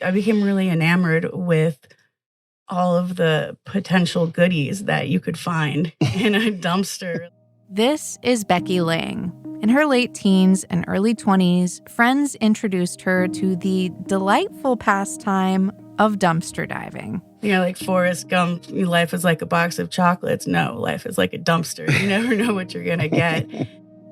I became really enamored with all of the potential goodies that you could find in a dumpster. This is Becky Lange. In her late teens and early 20s, friends introduced her to the delightful pastime of dumpster diving. Like Forrest Gump, life is like a box of chocolates. No, life is like a dumpster. You never know what you're going to get.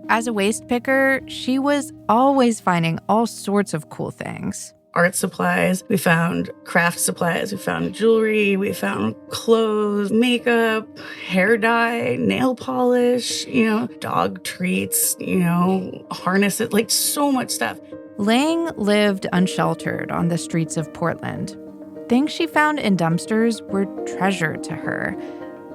As a waste picker, she was always finding all sorts of cool things. Art supplies, we found craft supplies, we found jewelry, we found clothes, makeup, hair dye, nail polish, dog treats, harnesses, like so much stuff. Lange lived unsheltered on the streets of Portland. Things she found in dumpsters were treasure to her.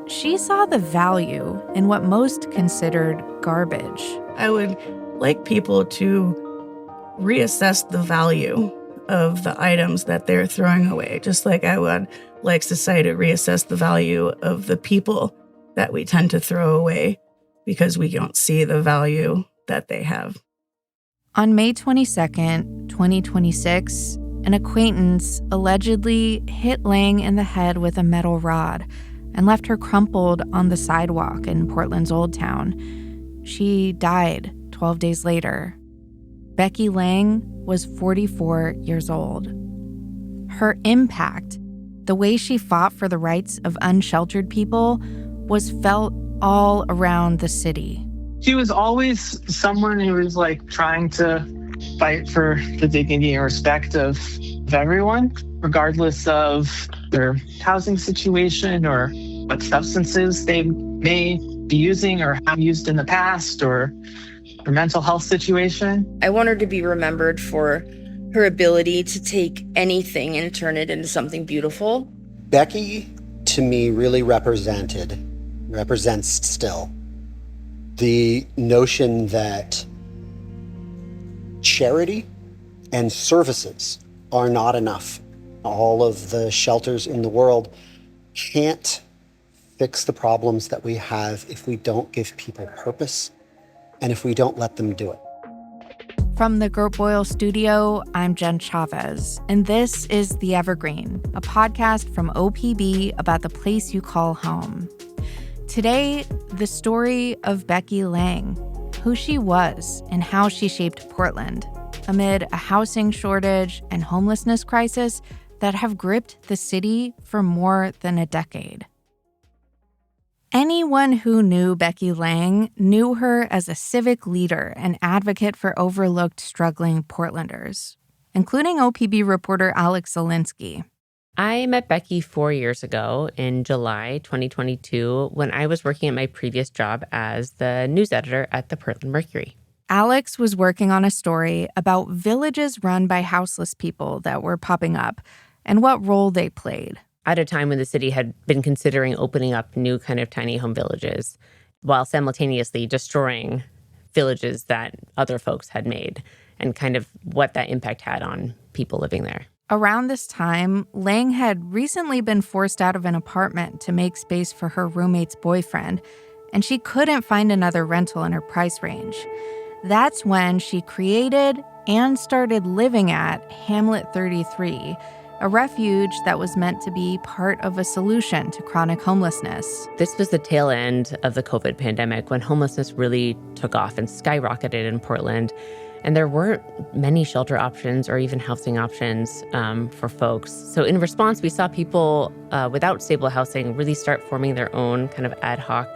She saw the value in what most considered garbage. I would like people to reassess the value of the items that they're throwing away, just like I would like society to reassess the value of the people that we tend to throw away because we don't see the value that they have. On May 22nd, 2026, an acquaintance allegedly hit Lange in the head with a metal rod and left her crumpled on the sidewalk in Portland's Old Town. She died 12 days later. Becky Lange was 44 years old. Her impact, the way she fought for the rights of unsheltered people, was felt all around the city. She was always someone who was trying to fight for the dignity and respect of everyone, regardless of their housing situation or what substances they may be using or have used in the past or her mental health situation. I want her to be remembered for her ability to take anything and turn it into something beautiful. Becky, to me, really represents still the notion that charity and services are not enough. All of the shelters in the world can't fix the problems that we have if we don't give people purpose and if we don't let them do it. From the Gert Boyle studio, I'm Jen Chavez, and this is The Evergreen, a podcast from OPB about the place you call home. Today, the story of Becky Lange, who she was and how she shaped Portland amid a housing shortage and homelessness crisis that have gripped the city for more than a decade. Anyone who knew Becky Lange knew her as a civic leader and advocate for overlooked, struggling Portlanders, including OPB reporter Alex Zielinski. I met Becky 4 years ago in July 2022 when I was working at my previous job as the news editor at the Portland Mercury. Alex was working on a story about villages run by houseless people that were popping up and what role they played. At a time when the city had been considering opening up new kind of tiny home villages while simultaneously destroying villages that other folks had made and kind of what that impact had on people living there. Around this time, Lange had recently been forced out of an apartment to make space for her roommate's boyfriend, and she couldn't find another rental in her price range. That's when she created and started living at Hamlet 33, a refuge that was meant to be part of a solution to chronic homelessness. This was the tail end of the COVID pandemic when homelessness really took off and skyrocketed in Portland. And there weren't many shelter options or even housing options for folks. So in response, we saw people without stable housing really start forming their own kind of ad hoc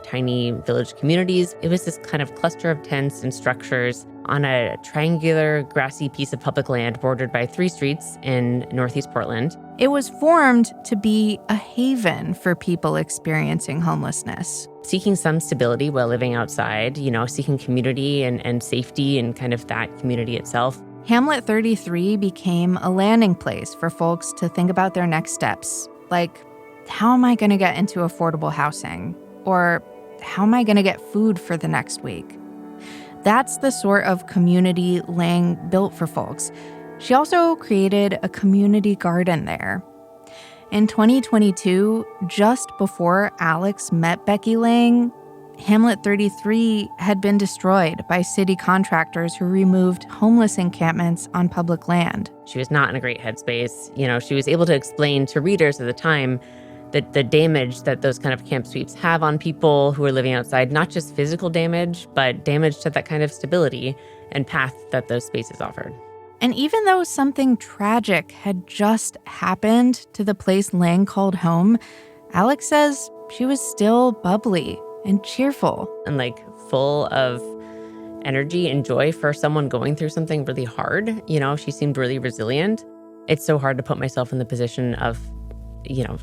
tiny village communities. It was this kind of cluster of tents and structures on a triangular grassy piece of public land bordered by 3 streets in Northeast Portland. It was formed to be a haven for people experiencing homelessness. Seeking some stability while living outside, seeking community and safety and kind of that community itself. Hamlet 33 became a landing place for folks to think about their next steps. Like, how am I going to get into affordable housing? Or how am I going to get food for the next week? That's the sort of community Lange built for folks. She also created a community garden there. In 2022, just before Alex met Becky Lange, Hamlet 33 had been destroyed by city contractors who removed homeless encampments on public land. She was not in a great headspace. She was able to explain to readers at the time that the damage that those kind of camp sweeps have on people who are living outside, not just physical damage, but damage to that kind of stability and path that those spaces offered. And even though something tragic had just happened to the place Lange called home, Alex says she was still bubbly and cheerful. And full of energy and joy for someone going through something really hard. She seemed really resilient. It's so hard to put myself in the position of,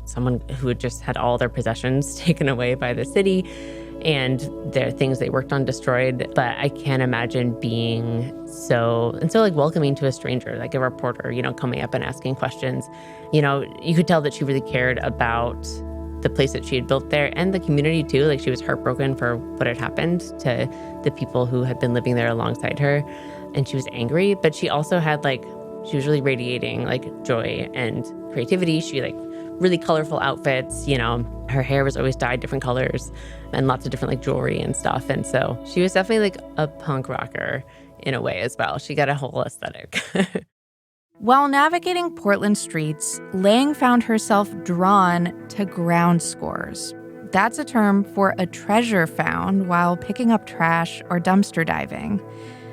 someone who had just had all their possessions taken away by the city and their things they worked on destroyed. But I can't imagine being so welcoming to a stranger, like a reporter, coming up and asking questions. You could tell that she really cared about the place that she had built there and the community too. She was heartbroken for what had happened to the people who had been living there alongside her. And she was angry, but she also had she was really radiating joy and creativity. She really colorful outfits, her hair was always dyed different colors and lots of different jewelry and stuff. And so she was definitely a punk rocker in a way as well. She got a whole aesthetic. While navigating Portland streets, Lange found herself drawn to ground scores. That's a term for a treasure found while picking up trash or dumpster diving.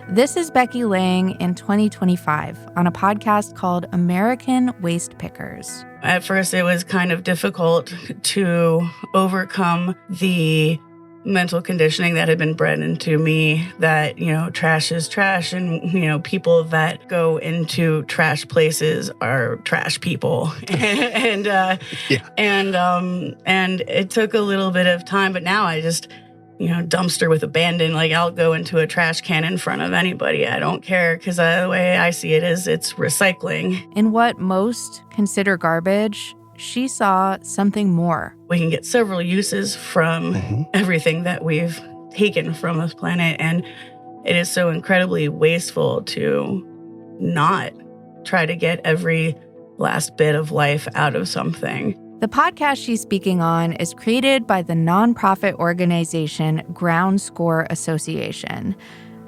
This is Becky Lange in 2025 on a podcast called American Waste Pickers. At first, it was kind of difficult to overcome the mental conditioning that had been bred into me that, trash is trash and, people that go into trash places are trash people. and it took a little bit of time, but now I just, dumpster with abandon. I'll go into a trash can in front of anybody. I don't care because the way I see it is it's recycling. In what most consider garbage, she saw something more. We can get several uses from everything that we've taken from this planet, and it is so incredibly wasteful to not try to get every last bit of life out of something. The podcast she's speaking on is created by the nonprofit organization Ground Score Association.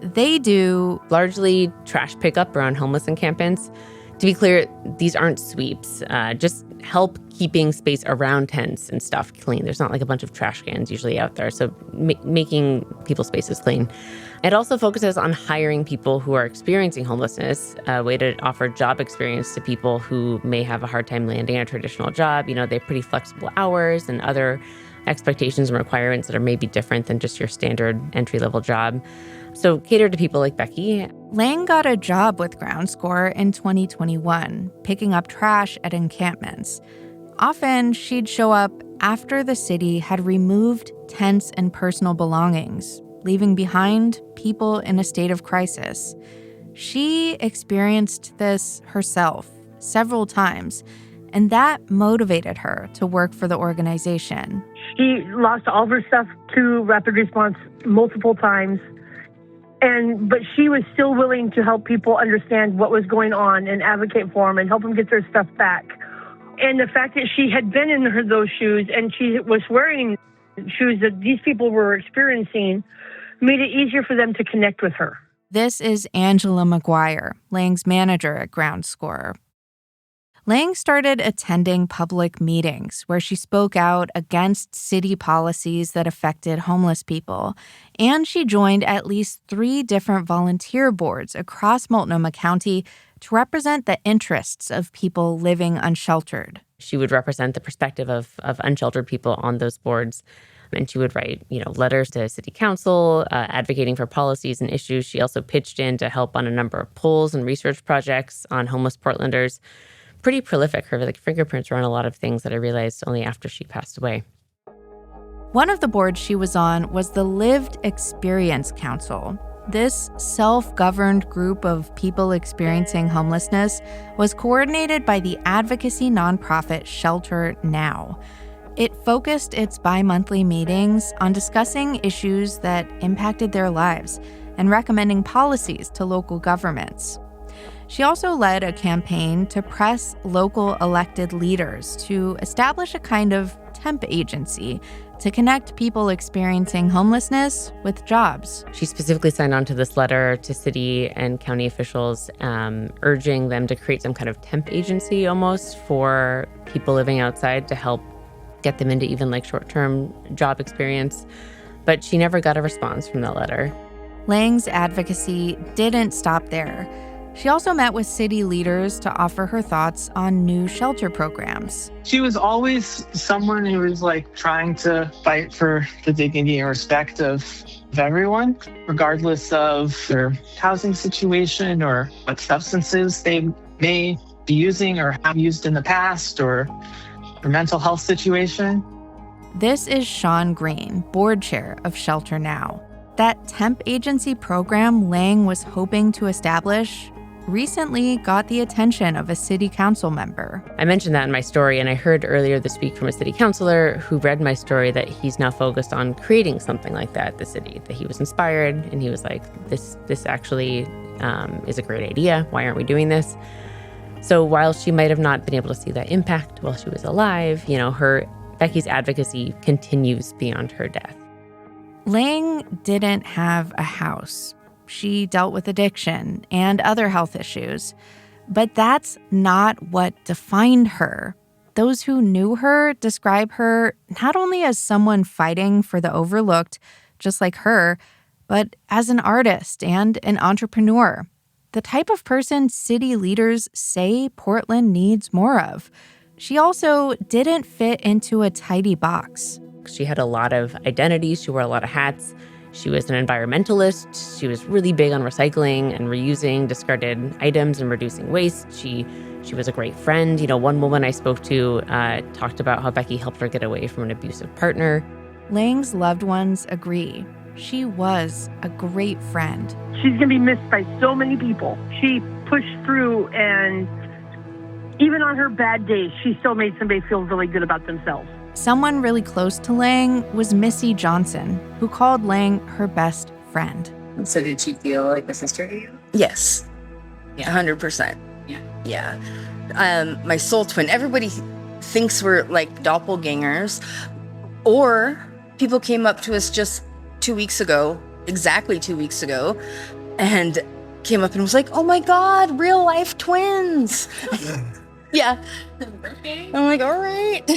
They do largely trash pickup around homeless encampments. To be clear, these aren't sweeps, just help keeping space around tents and stuff clean. There's not a bunch of trash cans usually out there, so making people's spaces clean. It also focuses on hiring people who are experiencing homelessness, a way to offer job experience to people who may have a hard time landing a traditional job. They have pretty flexible hours and other expectations and requirements that are maybe different than just your standard entry-level job. So cater to people like Becky. Lange got a job with Ground Score in 2021, picking up trash at encampments. Often, she'd show up after the city had removed tents and personal belongings, leaving behind people in a state of crisis. She experienced this herself several times, and that motivated her to work for the organization. She lost all of her stuff to rapid response multiple times. But she was still willing to help people understand what was going on and advocate for them and help them get their stuff back. And the fact that she had been in those shoes and she was wearing shoes that these people were experiencing made it easier for them to connect with her. This is Angela McGuire, Lange's manager at Ground Score. Lange started attending public meetings where she spoke out against city policies that affected homeless people, and she joined at least 3 different volunteer boards across Multnomah County to represent the interests of people living unsheltered. She would represent the perspective of unsheltered people on those boards, and she would write, letters to city council, advocating for policies and issues. She also pitched in to help on a number of polls and research projects on homeless Portlanders. Pretty prolific. Her fingerprints were on a lot of things that I realized only after she passed away. One of the boards she was on was the Lived Experience Council. This self-governed group of people experiencing homelessness was coordinated by the advocacy nonprofit Shelter Now. It focused its bi-monthly meetings on discussing issues that impacted their lives and recommending policies to local governments. She also led a campaign to press local elected leaders to establish a kind of temp agency to connect people experiencing homelessness with jobs. She specifically signed on to this letter to city and county officials, urging them to create some kind of temp agency almost for people living outside to help get them into even like short-term job experience. But she never got a response from that letter. Lange's advocacy didn't stop there. She also met with city leaders to offer her thoughts on new shelter programs. She was always someone who was like trying to fight for the dignity and respect of everyone, regardless of their housing situation or what substances they may be using or have used in the past or their mental health situation. This is Sean Green, board chair of Shelter Now. That temp agency program Lange was hoping to establish recently got the attention of a city council member. I mentioned that in my story, and I heard earlier this week from a city councilor who read my story that he's now focused on creating something like that at the city, that he was inspired and he was like, this actually is a great idea. Why aren't we doing this? So while she might have not been able to see that impact while she was alive, Becky's advocacy continues beyond her death. Lange didn't have a house. She dealt with addiction and other health issues. But that's not what defined her. Those who knew her describe her not only as someone fighting for the overlooked, just like her, but as an artist and an entrepreneur. The type of person city leaders say Portland needs more of. She also didn't fit into a tidy box. She had a lot of identities. She wore a lot of hats. She was an environmentalist. She was really big on recycling and reusing discarded items and reducing waste. She was a great friend. One woman I spoke to talked about how Becky helped her get away from an abusive partner. Lange's loved ones agree. She was a great friend. She's going to be missed by so many people. She pushed through, and even on her bad days, she still made somebody feel really good about themselves. Someone really close to Lange was Missy Johnson, who called Lange her best friend. So did she feel like a sister to you? Yes. Yeah. 100%. Yeah. My soul twin. Everybody thinks we're like doppelgangers. Or people came up to us just 2 weeks ago, exactly 2 weeks ago, and came up and was like, oh my God, real life twins. Yeah. Okay. I'm like, all right.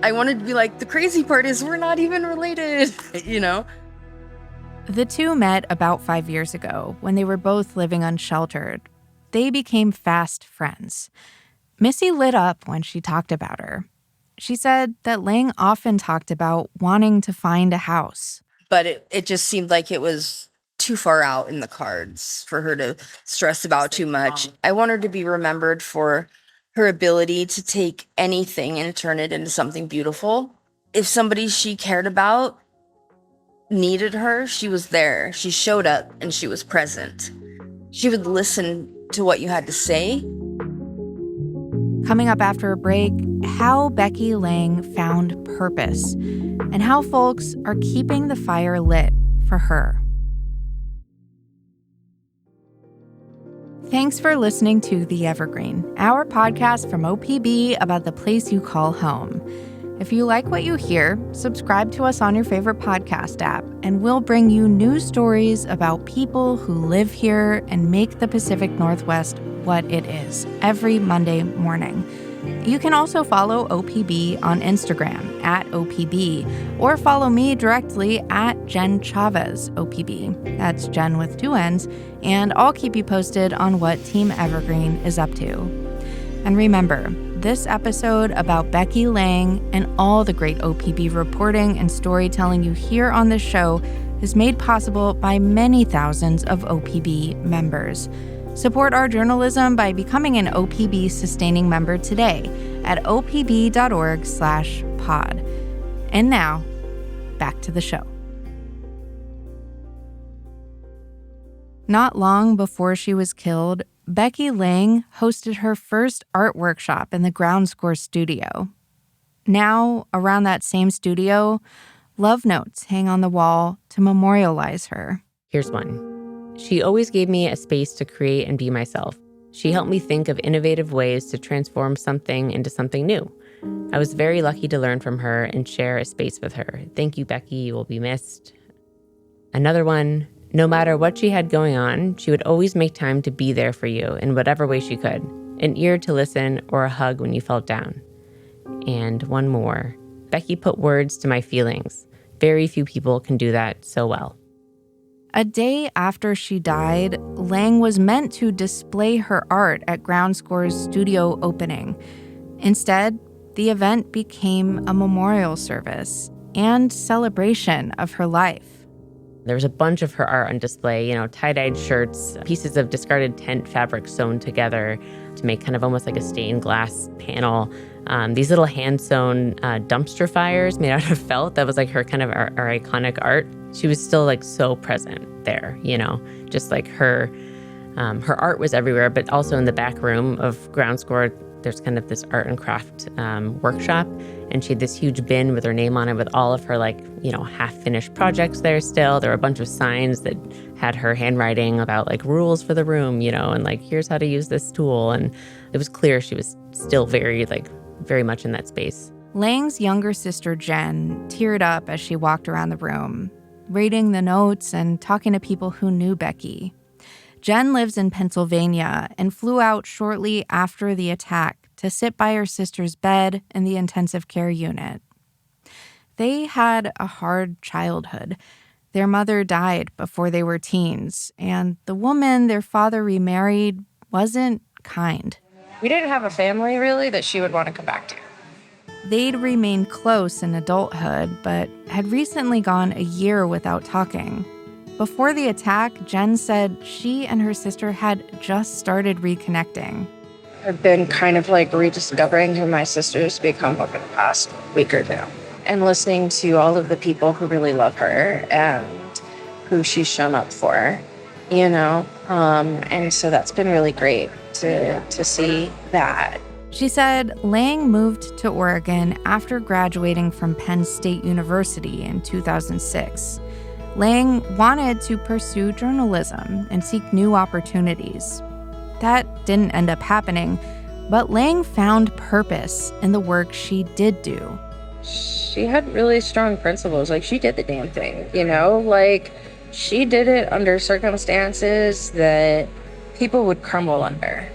I wanted to be like, the crazy part is we're not even related, The two met about 5 years ago when they were both living unsheltered. They became fast friends. Missy lit up when she talked about her. She said that Lange often talked about wanting to find a house. But it just seemed like it was too far out in the cards for her to stress about too much. I want her to be remembered for her ability to take anything and turn it into something beautiful. If somebody she cared about needed her, she was there. She showed up and she was present. She would listen to what you had to say. Coming up after a break, how Becky Lange found purpose and how folks are keeping the fire lit for her. Thanks for listening to The Evergreen, our podcast from OPB about the place you call home. If you like what you hear, subscribe to us on your favorite podcast app, and we'll bring you new stories about people who live here and make the Pacific Northwest what it is every Monday morning. You can also follow OPB on Instagram @OPB, or follow me directly @Jen Chavez OPB. That's Jen with 2 N's, and I'll keep you posted on what Team Evergreen is up to. And remember, this episode about Becky Lange and all the great OPB reporting and storytelling you hear on this show is made possible by many thousands of OPB members. Support our journalism by becoming an OPB sustaining member today at opb.org/pod. And now, back to the show. Not long before she was killed, Becky Lange hosted her first art workshop in the Ground Score studio. Now, around that same studio, love notes hang on the wall to memorialize her. Here's one. She always gave me a space to create and be myself. She helped me think of innovative ways to transform something into something new. I was very lucky to learn from her and share a space with her. Thank you, Becky. You will be missed. Another one, no matter what she had going on, she would always make time to be there for you in whatever way she could. An ear to listen or a hug when you felt down. And one more, Becky put words to my feelings. Very few people can do that so well. A day after she died, Lange was meant to display her art at Ground Score's studio opening. Instead, the event became a memorial service and celebration of her life. There was a bunch of her art on display, tie-dyed shirts, pieces of discarded tent fabric sewn together to make kind of almost like a stained glass panel. These little hand-sewn dumpster fires made out of felt. That was like her kind of our iconic art. She was still like so present there, just like her art was everywhere, but also in the back room of Ground Score, there's kind of this art and craft workshop. And she had this huge bin with her name on it with all of her half-finished projects there still. There were a bunch of signs that had her handwriting about like rules for the room, and like, here's how to use this tool. And it was clear she was still very much in that space. Lange's younger sister, Jen, teared up as she walked around the room, reading the notes and talking to people who knew Becky. Jen lives in Pennsylvania and flew out shortly after the attack to sit by her sister's bed in the intensive care unit. They had a hard childhood. Their mother died before they were teens, and the woman their father remarried wasn't kind. We didn't have a family, really, that she would want to come back to. They'd remained close in adulthood, but had recently gone a year without talking. Before the attack, Jen said she and her sister had just started reconnecting. I've been kind of like rediscovering who my sister's become over the past week or two. And listening to all of the people who really love her and who she's shown up for, and so that's been really great to see that. She said Lange moved to Oregon after graduating from Penn State University in 2006. Lange wanted to pursue journalism and seek new opportunities. That didn't end up happening, but Lange found purpose in the work she did do. She had really strong principles. Like, she did the damn thing, Like, she did it under circumstances that people would crumble under.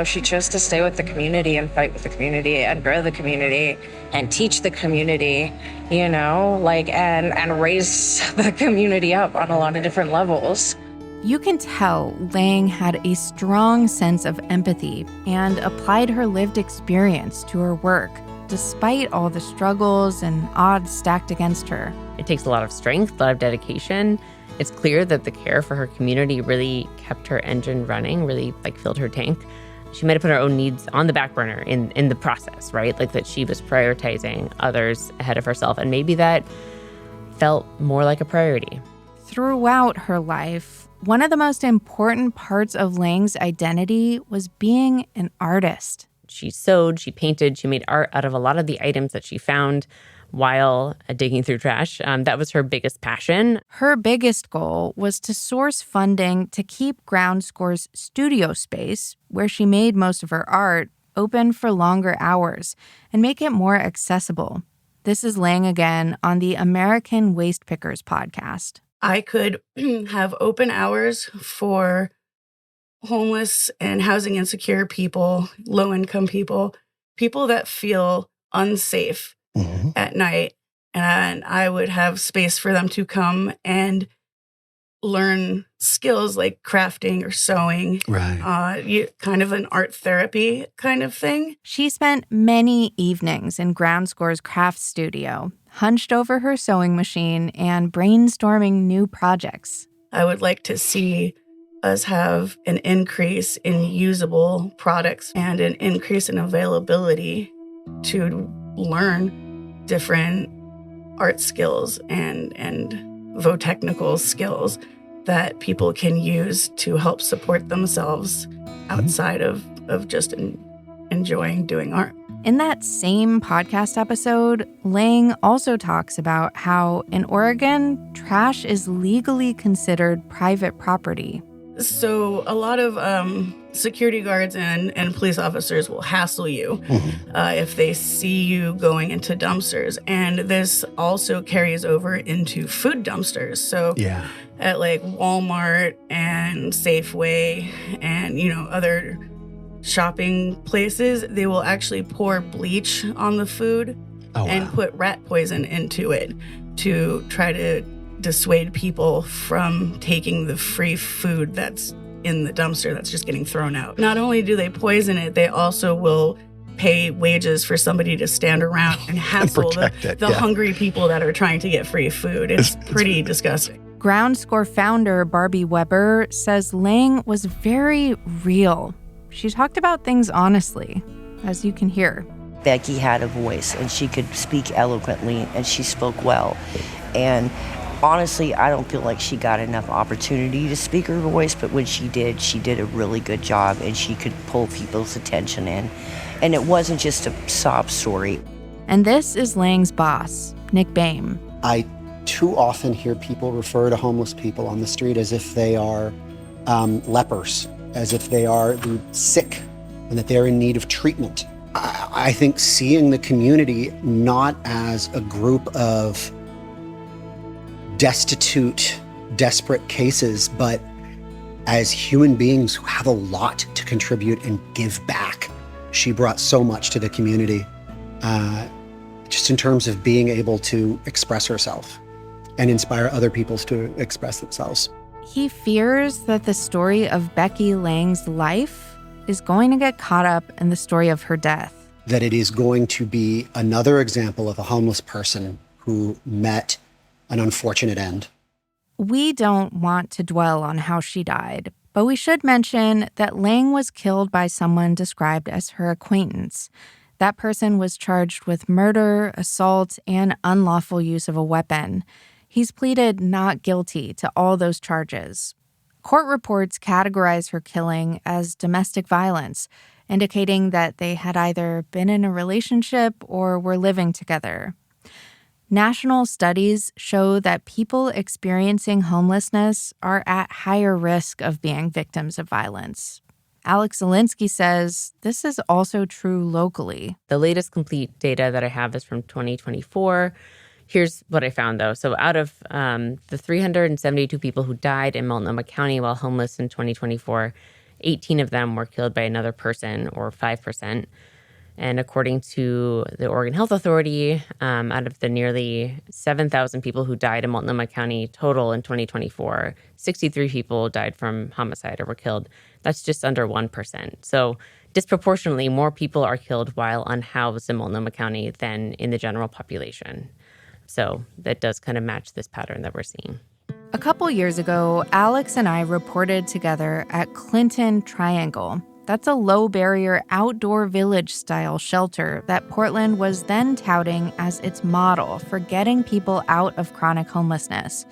She chose to stay with the community and fight with the community and grow the community and teach the community, and raise the community up on a lot of different levels. You can tell Lange had a strong sense of empathy and applied her lived experience to her work, despite all the struggles and odds stacked against her. It takes a lot of strength, a lot of dedication. It's clear that the care for her community really kept her engine running, really filled her tank. She might have put her own needs on the back burner in the process, right? Like that she was prioritizing others ahead of herself. And maybe that felt more like a priority. Throughout her life, one of the most important parts of Lange's identity was being an artist. She sewed, she painted, she made art out of a lot of the items that she found while digging through trash. That was her biggest passion. Her biggest goal was to source funding to keep Ground Score's studio space, where she made most of her art, open for longer hours and make it more accessible. This is Lange again on the American Waste Pickers podcast. I could have open hours for homeless and housing insecure people, low-income people that feel unsafe at night. And I would have space for them to come and learn skills like crafting or sewing. Right. Kind of an art therapy kind of thing. She spent many evenings in Ground Score's craft studio, hunched over her sewing machine and brainstorming new projects. I would like to see us have an increase in usable products and an increase in availability to learn different art skills and technical skills that people can use to help support themselves outside of just enjoying doing art. In that same podcast episode, Lange also talks about how in Oregon, trash is legally considered private property. So a lot of security guards and police officers will hassle you if they see you going into dumpsters. And this also carries over into food dumpsters. So at like Walmart and Safeway and, other shopping places, they will actually pour bleach on the food and put rat poison into it to try to dissuade people from taking the free food that's in the dumpster that's just getting thrown out. Not only do they poison it, they also will pay wages for somebody to stand around and hassle the hungry people that are trying to get free food. It's pretty disgusting. Ground Score founder Barbie Weber says Lange was very real. She talked about things honestly, as you can hear. Becky had a voice, and she could speak eloquently, and she spoke well. And honestly, I don't feel like she got enough opportunity to speak her voice, but when she did a really good job, and she could pull people's attention in. And it wasn't just a sob story. And this is Lange's boss, Nick Boehm. I too often hear people refer to homeless people on the street as if they are lepers, as if they are the sick and that they're in need of treatment. I think seeing the community not as a group of destitute, desperate cases, but as human beings who have a lot to contribute and give back. She brought so much to the community, just in terms of being able to express herself and inspire other people to express themselves. He fears that the story of Becky Lange's life is going to get caught up in the story of her death. That it is going to be another example of a homeless person who met an unfortunate end. We don't want to dwell on how she died, but we should mention that Lange was killed by someone described as her acquaintance. That person was charged with murder, assault, and unlawful use of a weapon. He's pleaded not guilty to all those charges. Court reports categorize her killing as domestic violence, indicating that they had either been in a relationship or were living together. National studies show that people experiencing homelessness are at higher risk of being victims of violence. Alex Zielinski says this is also true locally. The latest complete data that I have is from 2024. Here's what I found, though. So out of the 372 people who died in Multnomah County while homeless in 2024, 18 of them were killed by another person, or 5%. And according to the Oregon Health Authority, out of the nearly 7,000 people who died in Multnomah County total in 2024, 63 people died from homicide or were killed. That's just under 1%. So disproportionately, more people are killed while unhoused in Multnomah County than in the general population. So that does kind of match this pattern that we're seeing. A couple years ago, Alex and I reported together at Clinton Triangle. That's a low-barrier outdoor village-style shelter that Portland was then touting as its model for getting people out of chronic homelessness.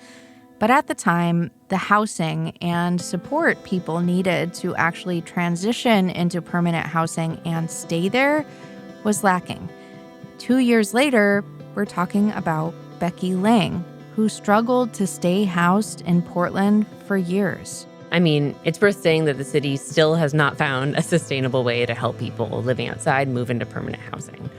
But at the time, the housing and support people needed to actually transition into permanent housing and stay there was lacking. 2 years later, we're talking about Becky Lange, who struggled to stay housed in Portland for years. I mean, it's worth saying that the city still has not found a sustainable way to help people living outside move into permanent housing.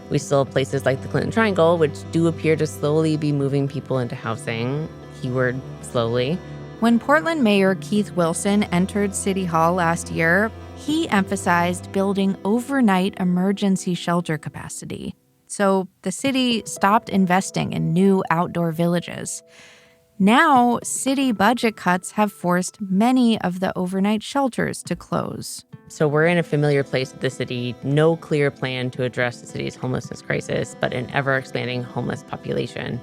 We still have places like the Clinton Triangle, which do appear to slowly be moving people into housing. Keyword, slowly. When Portland Mayor Keith Wilson entered City Hall last year, he emphasized building overnight emergency shelter capacity. So the city stopped investing in new outdoor villages. Now, city budget cuts have forced many of the overnight shelters to close. So we're in a familiar place at the city, no clear plan to address the city's homelessness crisis, but an ever-expanding homeless population.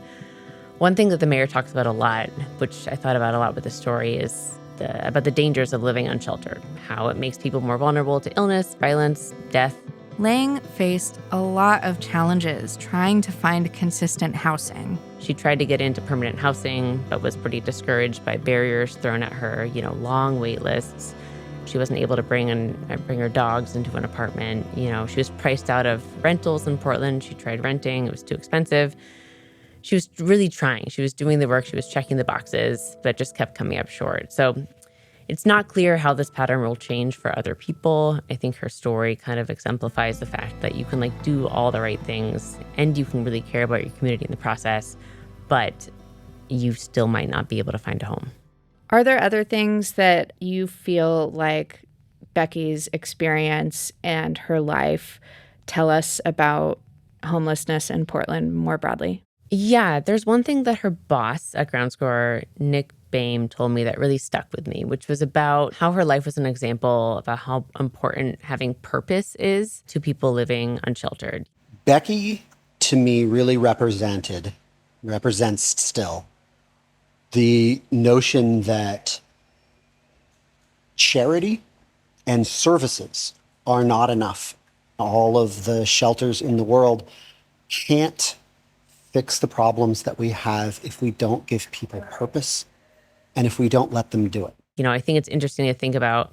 One thing that the mayor talks about a lot, which I thought about a lot with this story, is about the dangers of living unsheltered, how it makes people more vulnerable to illness, violence, death. Lange faced a lot of challenges trying to find consistent housing. She tried to get into permanent housing, but was pretty discouraged by barriers thrown at her, long wait lists. She wasn't able to bring her dogs into an apartment. She was priced out of rentals in Portland. She tried renting. It was too expensive. She was really trying. She was doing the work. She was checking the boxes, but just kept coming up short. So It's not clear how this pattern will change for other people. I think her story kind of exemplifies the fact that you can do all the right things and you can really care about your community in the process, but you still might not be able to find a home. Are there other things that you feel like Becky's experience and her life tell us about homelessness in Portland more broadly? Yeah, there's one thing that her boss at Ground Score, Nick Boehm, told me that really stuck with me, which was about how her life was an example about how important having purpose is to people living unsheltered. Becky, to me, really represents still the notion that charity and services are not enough. All of the shelters in the world can't fix the problems that we have if we don't give people purpose and if we don't let them do it. I think it's interesting to think about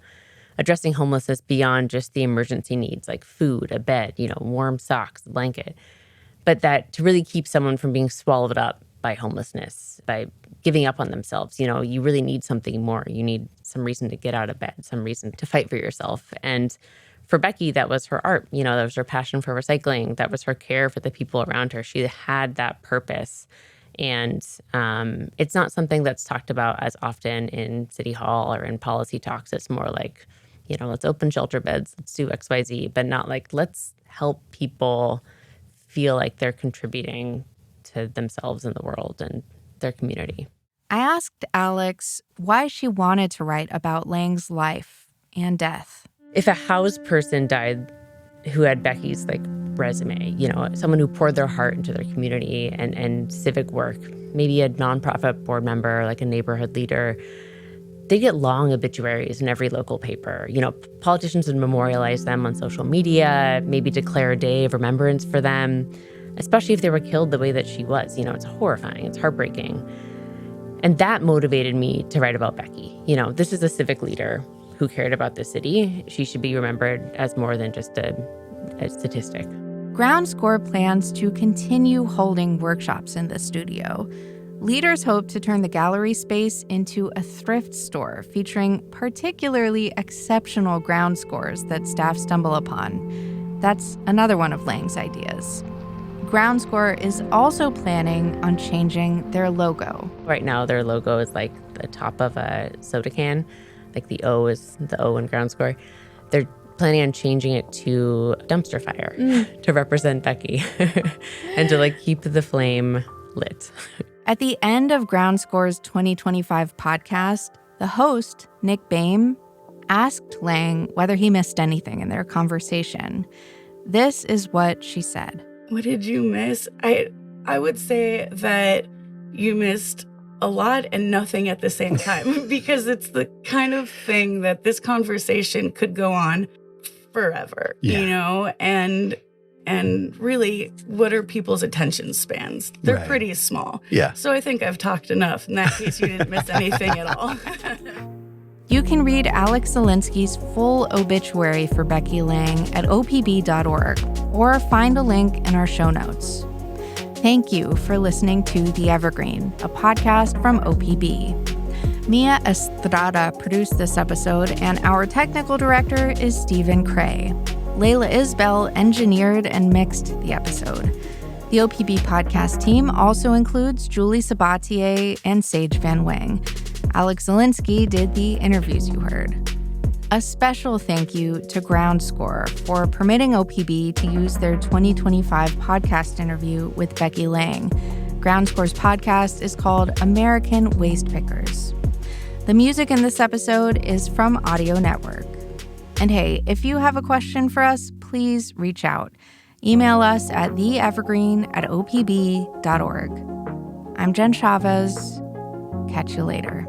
addressing homelessness beyond just the emergency needs like food, a bed, warm socks, a blanket, but that to really keep someone from being swallowed up by homelessness, by giving up on themselves. You really need something more. You need some reason to get out of bed, some reason to fight for yourself. And for Becky, that was her art. That was her passion for recycling. That was her care for the people around her. She had that purpose. And it's not something that's talked about as often in City Hall or in policy talks. It's more like, let's open shelter beds, let's do X, Y, Z, but not like, let's help people feel like they're contributing to themselves and the world and their community. I asked Alex why she wanted to write about Lange's life and death. If a housed person died who had Becky's resume, someone who poured their heart into their community and civic work, maybe a nonprofit board member, like a neighborhood leader, they get long obituaries in every local paper. Politicians would memorialize them on social media, maybe declare a day of remembrance for them, especially if they were killed the way that she was. It's horrifying, it's heartbreaking. And that motivated me to write about Becky. This is a civic leader who cared about the city. She should be remembered as more than just a statistic. Ground Score plans to continue holding workshops in the studio. Leaders hope to turn the gallery space into a thrift store featuring particularly exceptional ground scores that staff stumble upon. That's another one of Lange's ideas. Ground Score is also planning on changing their logo. Right now, their logo is like the top of a soda can. Like the O is the O in Ground Score. They're planning on changing it to dumpster fire to represent Becky and to keep the flame lit. At the end of Ground Score's 2025 podcast, the host, Nick Boehm, asked Lange whether he missed anything in their conversation. This is what she said. What did you miss? I would say that you missed a lot and nothing at the same time because it's the kind of thing that this conversation could go on forever, and really, what are people's attention spans? They're pretty small. Yeah. So I think I've talked enough. In that case, you didn't miss anything at all. You can read Alex Zielinski's full obituary for Becky Lange at opb.org or find a link in our show notes. Thank you for listening to The Evergreen, a podcast from OPB. Mia Estrada produced this episode, and our technical director is Stephen Cray. Layla Isbell engineered and mixed the episode. The OPB podcast team also includes Julie Sabatier and Sage Van Wang. Alex Zielinski did the interviews you heard. A special thank you to Ground Score for permitting OPB to use their 2025 podcast interview with Becky Lange. Ground Score's podcast is called American Waste Pickers. The music in this episode is from Audio Network. And hey, if you have a question for us, please reach out. Email us at theevergreen@opb.org. I'm Jen Chavez. Catch you later.